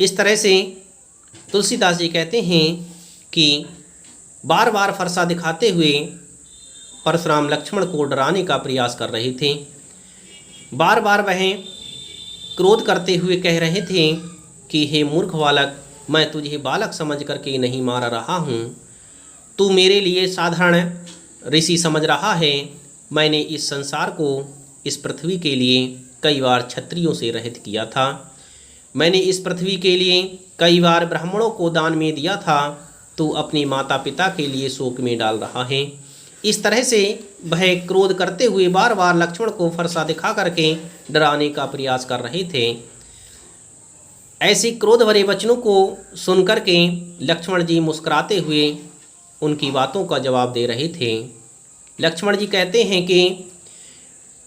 इस तरह से तुलसीदास जी कहते हैं कि बार बार फरसा दिखाते हुए परशुराम लक्ष्मण को डराने का प्रयास कर रहे थे। बार बार वह क्रोध करते हुए कह रहे थे कि हे मूर्ख बालक, मैं तुझे बालक समझ करके नहीं मार रहा हूँ, तू मेरे लिए साधारण ऋषि समझ रहा है। मैंने इस संसार को, इस पृथ्वी के लिए कई बार क्षत्रियों से रहित किया था। मैंने इस पृथ्वी के लिए कई बार ब्राह्मणों को दान में दिया था। तू अपने माता पिता के लिए शोक में डाल रहा है। इस तरह से वह क्रोध करते हुए बार बार लक्ष्मण को फरसा दिखा करके डराने का प्रयास कर रहे थे। ऐसे क्रोध भरे वचनों को सुनकर के लक्ष्मण जी मुस्कुराते हुए उनकी बातों का जवाब दे रहे थे। लक्ष्मण जी कहते हैं कि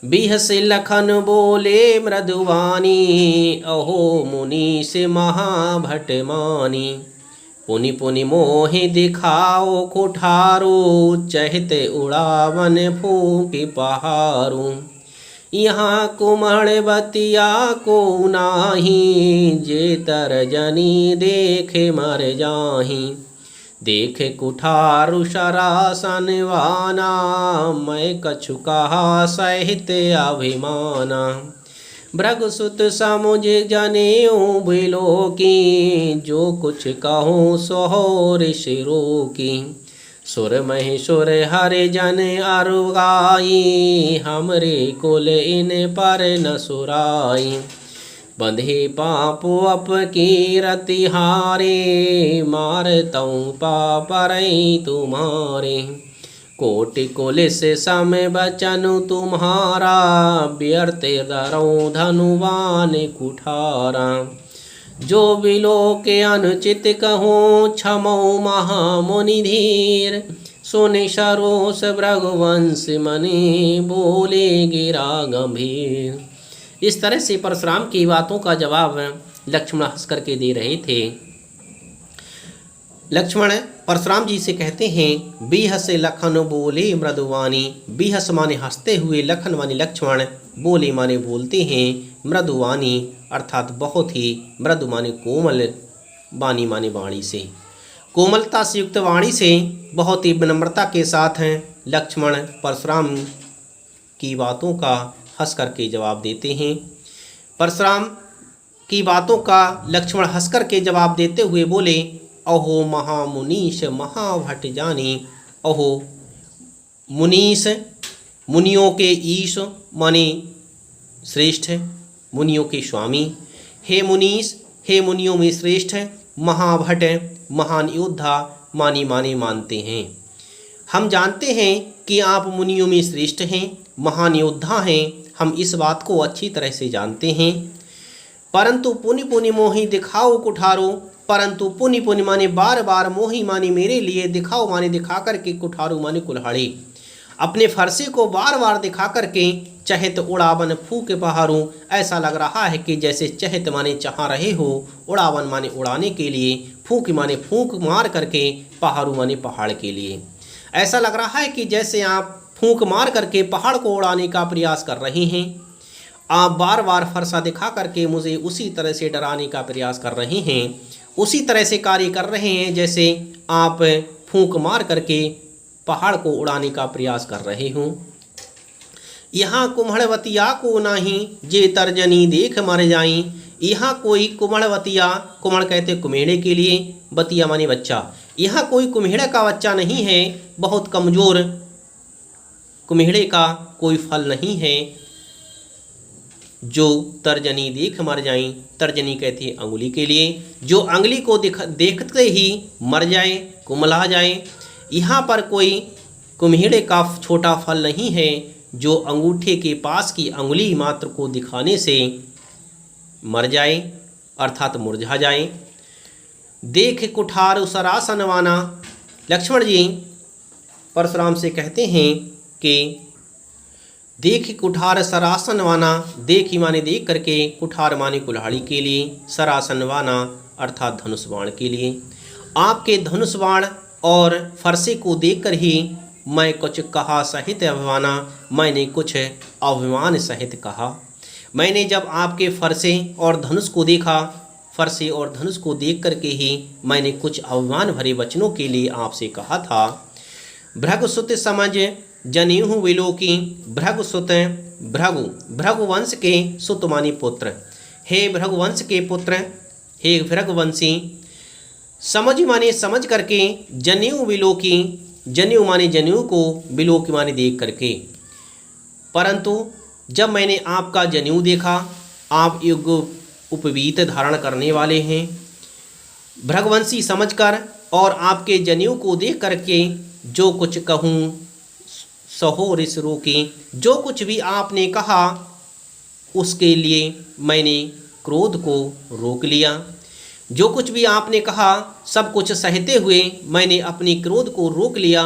बिहस लखन बोले मृदुवानी, अहो मुनि से महाभट मानी। पुनि पुनि मोहि दिखाओ कुठारो, चहते उड़ावन फूके पहारो। यहाँ कुमड़वतिया को नाही, जे तरजनी देखे मर जाही। देखे कुठारु शरासनवाना, मैं कछु कहा सहित अभिमाना। भृगुसुत समुझ जनेऊ बिलोकी, जो कुछ कहूँ सो ऋषि रोकी। सुर महेश्वर हरि जन अरुगाई, हमरे कुल इन पर न सुराई। बंधे पाप अप कीरति हारे, मारतऊँ पापरई तुम्हारे। कोटि कुलिस सम बचनु तुम्हारा, व्यर्थ दरऊँ धनुवान कुठारा। जो बिलो के अनुचित कहूँ, क्षमऊ महामुनि धीर। सुनि सरोस भृगुवंश मनि, बोले गिरा गंभीर। इस तरह से परशुराम की बातों का जवाब लक्ष्मण हंस करके दे रहे थे। लक्ष्मण परशुराम जी से कहते हैं, बिहस लखन बोले मृदुवानी। बिहस माने हंसते हुए, लखन माने लक्ष्मण, बोले माने बोलते हैं, मृदुवानी अर्थात बहुत ही मृदु माने कोमल, वाणी माने वाणी से, कोमलता से युक्त वाणी से बहुत ही विनम्रता के साथ लक्ष्मण परशुराम की बातों का हंस करके जवाब देते हैं। परशुराम की बातों का लक्ष्मण हंस करके जवाब देते हुए बोले, अहो महामुनीश महाभट जानी। अहो मुनीश, मुनियों के ईश माने श्रेष्ठ, मुनियों के स्वामी। हे मुनीश, हे मुनियों में श्रेष्ठ। महाभट महान योद्धा, मानी माने मानते हैं। हम जानते हैं कि आप मुनियों में श्रेष्ठ हैं, महान योद्धा हैं। हम इस बात को अच्छी तरह से जानते हैं। परंतु पुनि पुनि मोहि दिखाओ कुठारो। परंतु पुनि पुनि माने बार बार, मोहि माने मेरे लिए, दिखाओ माने दिखा करके, कुठारो माने कुल्हाड़ी। अपने फरसे को बार बार दिखा करके चहत उड़ावन फूके पहाड़ों। ऐसा लग रहा है कि जैसे चहत माने चाह रहे हो, उड़ावन माने उड़ाने के लिए, फूक माने फूंक मार करके, पहाड़ों माने पहाड़ के लिए। ऐसा लग रहा है कि जैसे आप फूंक मार करके पहाड़ को उड़ाने का प्रयास कर रहे हैं। आप बार बार फरसा दिखा करके मुझे उसी तरह से डराने का प्रयास कर रहे हैं, उसी तरह से कार्य कर रहे हैं जैसे आप फूंक मार करके पहाड़ को उड़ाने का प्रयास कर रहे हों। यहाँ कुम्हड़वतिया को नाही, जे तर्जनी देख मर जाई। यहाँ कोई कुम्हड़वतिया, कुम्हड़ कहते कुम्हेड़े के लिए, बतिया माने बच्चा। यहाँ कोई कुम्हेड़े का बच्चा नहीं है, बहुत कमज़ोर कुम्हेड़े का कोई फल नहीं है जो तर्जनी देख मर जाएं। तर्जनी कहती है अंगुली के लिए, जो अंगुली को देखते ही मर जाए, कुमला जाए। यहाँ पर कोई कुम्हेड़े का छोटा फल नहीं है जो अंगूठे के पास की अंगुली मात्र को दिखाने से मर जाए, अर्थात मुरझा जाए। देख कुठार सरासनवाना। लक्ष्मण जी परशुराम से कहते हैं कि देख कुठार सरासनवाना। देख ही माने देख करके, कुठार माने कुल्हाड़ी के लिए, सरासनवाना अर्थात धनुष बाण के लिए। आपके धनुष बाण और फरसे को देखकर ही मैं कुछ कहा सहित अभिमाना। मैंने कुछ अभिमान सहित कहा। मैंने जब आपके फरसे और धनुष को देखा फरसे और धनुष को देख करके ही मैंने कुछ अभिमान भरे वचनों के लिए आपसे कहा था। भृगुसुत समझ जनेऊ विलोकी। भृगुसुत भृगुवंश के सुत माने पुत्र। हे भृगुवंश के पुत्र, हे भृगुवंशी, समझ माने समझ करके, जनेऊ विलोकी, जनेऊ माने जनेऊ को, विलोकी माने देख करके। परंतु जब मैंने आपका जनेऊ देखा, आप युग उपवीत धारण करने वाले हैं, भृगुवंशी समझकर और आपके जनेऊ को देख करके जो कुछ कहूँ सहो रिस रोकी। जो कुछ भी आपने कहा उसके लिए मैंने क्रोध को रोक लिया। जो कुछ भी आपने कहा सब कुछ सहते हुए मैंने अपनी क्रोध को रोक लिया।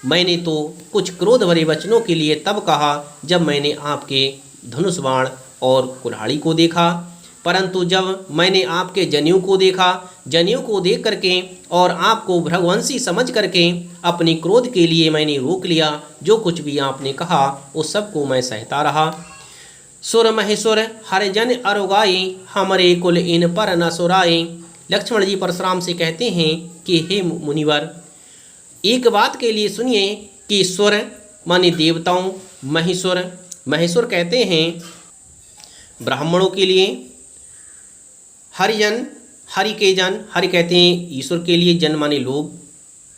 मैंने तो कुछ क्रोध भरे वचनों के लिए तब कहा जब मैंने आपके धनुष बाण और कुल्हाड़ी को देखा, परंतु जब मैंने आपके जनेऊ को देखा, जनेऊ को देख करके और आपको भृगुवंशी समझ करके अपनी क्रोध के लिए मैंने रोक लिया। जो कुछ भी आपने कहा उस सबको मैं सहता रहा। सुर महेश्वर हरिजन अरुगाई, हमरे कुल इन पर न सुराए। लक्ष्मण जी परशुराम से कहते हैं कि हे मुनिवर, एक बात के लिए सुनिए कि सुर माने देवताओं, महेश्वर कहते हैं ब्राह्मणों के लिए, हरिजन हरि के जन, हरि कहते हैं ईश्वर के लिए, जन माने लोग,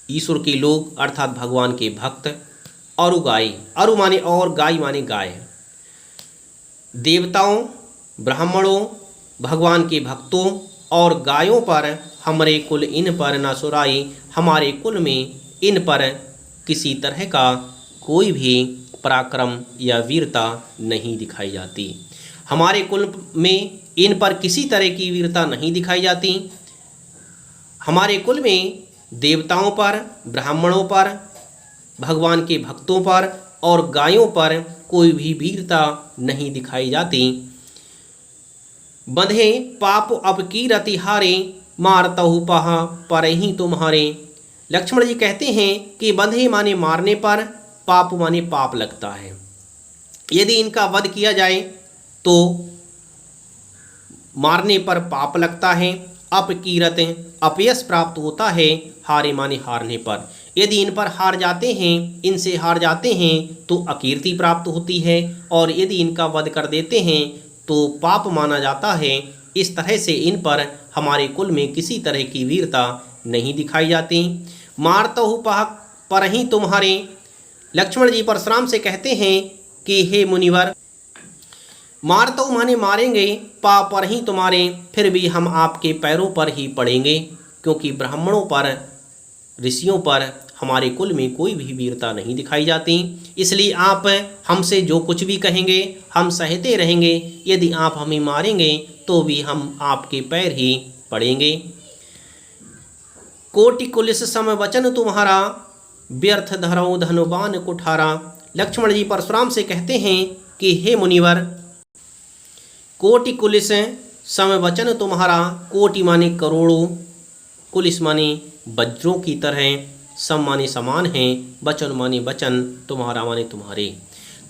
ईश्वर के लोग अर्थात भगवान के भक्त। अरु गाय, अरु माने और, गाय माने गाय। देवताओं, ब्राह्मणों, भगवान के भक्तों और गायों पर हमारे कुल इन पर न सुराई। हमारे कुल में इन पर किसी तरह का कोई भी पराक्रम या वीरता नहीं दिखाई जाती। हमारे कुल में इन पर किसी तरह की वीरता नहीं दिखाई जाती। हमारे कुल में देवताओं पर, ब्राह्मणों पर, भगवान के भक्तों पर और गायों पर कोई भी वीरता नहीं दिखाई जाती। बंधे पाप अब की रति हारे, मारतहु पहा पर ही तुम्हारे। लक्ष्मण जी कहते हैं कि बंधे माने मारने पर, पाप माने पाप लगता है। यदि इनका वध किया जाए तो मारने पर पाप लगता है। अपकीरत अपयश प्राप्त होता है, हारे माने हारने पर। यदि इन पर हार जाते हैं, इनसे हार जाते हैं तो अकीर्ति प्राप्त होती है, और यदि इनका वध कर देते हैं तो पाप माना जाता है। इस तरह से इन पर हमारे कुल में किसी तरह की वीरता नहीं दिखाई जाती। मारतहु पर ही तुम्हारे। लक्ष्मण जी परशुराम से कहते हैं कि हे मुनिवर, मारतहु माने मारेंगे, पा पर ही तुम्हारे, फिर भी हम आपके पैरों पर ही पड़ेंगे, क्योंकि ब्राह्मणों पर, ऋषियों पर हमारे कुल में कोई भी वीरता नहीं दिखाई जाती। इसलिए आप हमसे जो कुछ भी कहेंगे हम सहते रहेंगे। यदि आप हमें मारेंगे तो भी हम आपके पैर ही पड़ेंगे। कोटि कुलिस सम वचन तुम्हारा, व्यर्थ धरो धनुबान कुठारा। लक्ष्मण जी परशुराम से कहते हैं कि हे मुनिवर, कोटि कुलिस सम वचन तुम्हारा। कोटि माने करोड़ों, कुलिस माने वज्रों की तरह, सम माने समान हैं, वचन माने वचन, तुम्हारा माने तुम्हारे।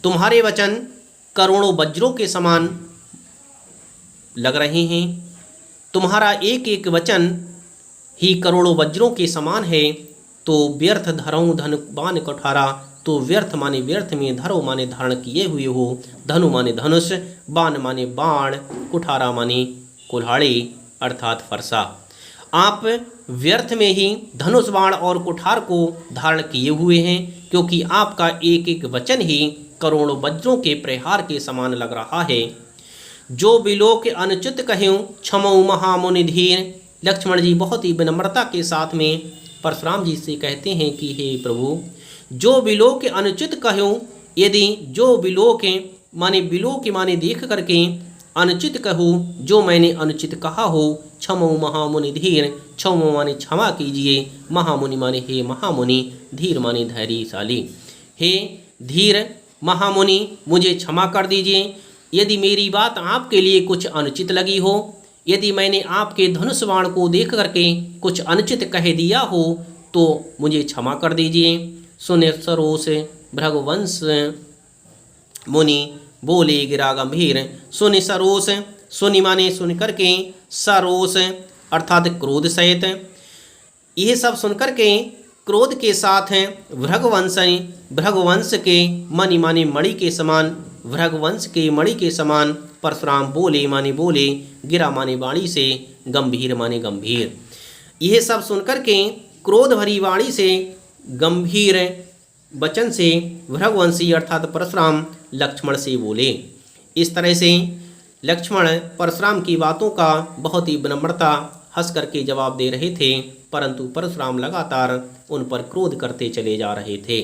तुम्हारे वचन करोड़ों वज्रों के समान लग रहे हैं। तुम्हारा एक एक वचन ही करोड़ों वज्रों के समान है। तो व्यर्थ धरो धन बान कुठारा, तो व्यर्थ माने व्यर्थ में, धरो माने धारण किए हुए हो, धनु माने धनुष, बाण माने बाण, कुठारा माने कुल्हाड़ी अर्थात फरसा। आप व्यर्थ में ही धनुष बाण और कुठार को धारण किए हुए हैं, क्योंकि आपका एक एक वचन ही करोड़ों वज्रों के प्रहार के समान लग रहा है। जो बिलोक अनुचित कहूँ क्षमऊ महामुनि धीर। लक्ष्मण जी बहुत ही विनम्रता के साथ में परशुराम जी से कहते हैं कि हे प्रभु, जो बिलोक अनुचित कहूँ, यदि जो बिलोक माने बिलोक माने देख करके अनुचित कहूँ, जो मैंने अनुचित कहा हो, क्षमो महामुनि धीर। क्षमो माने क्षमा कीजिए, महामुनि माने हे महामुनि, धीर माने धैर्यशाली। हे धीर महामुनि, मुझे क्षमा कर दीजिए। यदि मेरी बात आपके लिए कुछ अनुचित लगी हो, यदि मैंने आपके धनुष बाण को देख करके कुछ अनुचित कह दिया हो, तो मुझे क्षमा कर दीजिए। सुने सरोस भृगुवंश मुनि बोले गिरा गंभीर। सुनि सरोस, सुनि माने सुन करके, सरोष अर्थात क्रोध सहित। यह सब सुनकर के क्रोध के साथ भृगवंश के मणि माने मणि के समान, भृगवंश के मणि के समान परशुराम बोले माने बोले, गिरा माने वाणी से, गंभीर माने गंभीर। यह सब सुनकर के क्रोध भरी वाणी से, गंभीर वचन से भृगवंशी अर्थात परशुराम लक्ष्मण से बोले। इस तरह से लक्ष्मण परशुराम की बातों का बहुत ही विनम्रता हंस करके जवाब दे रहे थे, परंतु परशुराम लगातार उन पर क्रोध करते चले जा रहे थे।